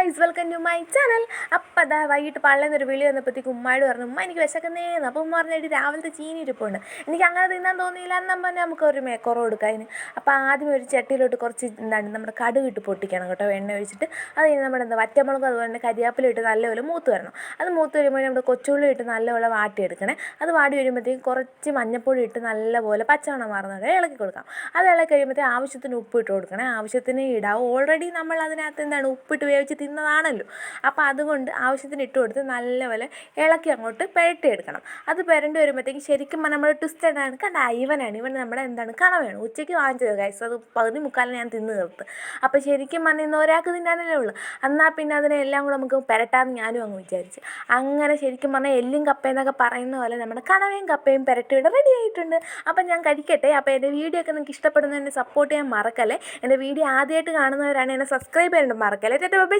Guys, welcome to my channel. അപ്പം അതാ വൈകിട്ട് പള്ളിന്നൊരു വിളി വന്നപ്പോഴത്തേക്ക് ഉമ്മായോട് പറഞ്ഞു, ഉമ്മ എനിക്ക് വിശക്കുന്നേന്ന്. അപ്പോൾ ഉമ്മ പറഞ്ഞിട്ട് രാവിലത്തെ ചീനി ഇരിപ്പുണ്ട്, എനിക്ക് അങ്ങനെ തിന്നാൻ തോന്നിയില്ല, എന്നാൽ പറഞ്ഞാൽ നമുക്കൊരു മേക്കുറവ് കൊടുക്കാം അതിന്. അപ്പോൾ ആദ്യം ഒരു ചട്ടിയിലോട്ട് കുറച്ച് നമ്മുടെ കടുക് ഇട്ട് പൊട്ടിക്കണം കേട്ടോ, എണ്ണ ഒഴിച്ചിട്ട്. അത് കഴിഞ്ഞ് നമ്മുടെ വറ്റമുളക് അതുപോലെ തന്നെ കരിയാപ്പില ഇട്ട് നല്ലപോലെ മൂത്ത് വരണം. അത് മൂത്ത് വരുമ്പോൾ നമ്മുടെ കൊച്ചുള്ളി ഇട്ട് നല്ലപോലെ വാട്ടിയെടുക്കണേ. അത് വാടി വരുമ്പോഴത്തേക്കും കുറച്ച് മഞ്ഞൾപ്പൊടി ഇട്ട് നല്ലപോലെ പച്ചമണം മാറുന്നത് ഇളക്കി കൊടുക്കാം. അത് ഇളക്കി കഴിയുമ്പോഴത്തേക്ക് ആവശ്യത്തിന് ഉപ്പ് ഇട്ട് കൊടുക്കണേ, ആവശ്യത്തിന് ഇടാം. ഓൾറെഡി നമ്മൾ അതിനകത്ത് ഉപ്പിട്ട് വേവിച്ച് തിന്നതാണല്ലോ. അപ്പോൾ അതുകൊണ്ട് ആവശ്യത്തിന് ഇട്ട് കൊടുത്ത് നല്ലപോലെ ഇളക്കി അങ്ങോട്ട് പുരട്ടിയെടുക്കണം. അത് പുരണ്ടി വരുമ്പോഴത്തേക്കും ശരിക്കും നമ്മൾ ട്വിസ്റ്റഡാണ് കണ്ട. ഇവൻ നമ്മുടെ കണവയാണ്. ഉച്ചയ്ക്ക് വാങ്ങിച്ചത് ഗൈസ്, അത് പകുതി മുക്കാലിന് ഞാൻ തിന്ന് തീർത്ത്. അപ്പോൾ ശരിക്കും പറഞ്ഞാൽ ഇന്ന് ഒരാൾക്ക് തിന്നാനല്ലേ ഉള്ളൂ, എന്നാൽ പിന്നെ അതിനെ എല്ലാം കൂടെ നമുക്ക് പുരട്ടാമെന്ന് ഞാനും അങ്ങ് വിചാരിച്ച്. അങ്ങനെ ശരിക്കും പറഞ്ഞാൽ എല്ലും കപ്പയെന്നൊക്കെ പറയുന്ന പോലെ നമ്മുടെ കണവയും കപ്പയും പുരട്ടിയുടെ റെഡി ആയിട്ടുണ്ട്. അപ്പം ഞാൻ കഴിക്കട്ടെ. അപ്പോൾ എൻ്റെ വീഡിയോ ഒക്കെ നിങ്ങൾക്ക് ഇഷ്ടപ്പെടുന്ന എന്നെ സപ്പോർട്ട് ചെയ്യാൻ മറക്കല്ലേ. എൻ്റെ വീഡിയോ ആദ്യമായിട്ട് കാണുന്നവരാണ്, എന്നെ സബ്സ്ക്രൈബ് ചെയ്യാൻ മറക്കല്ലേ. ബൈ.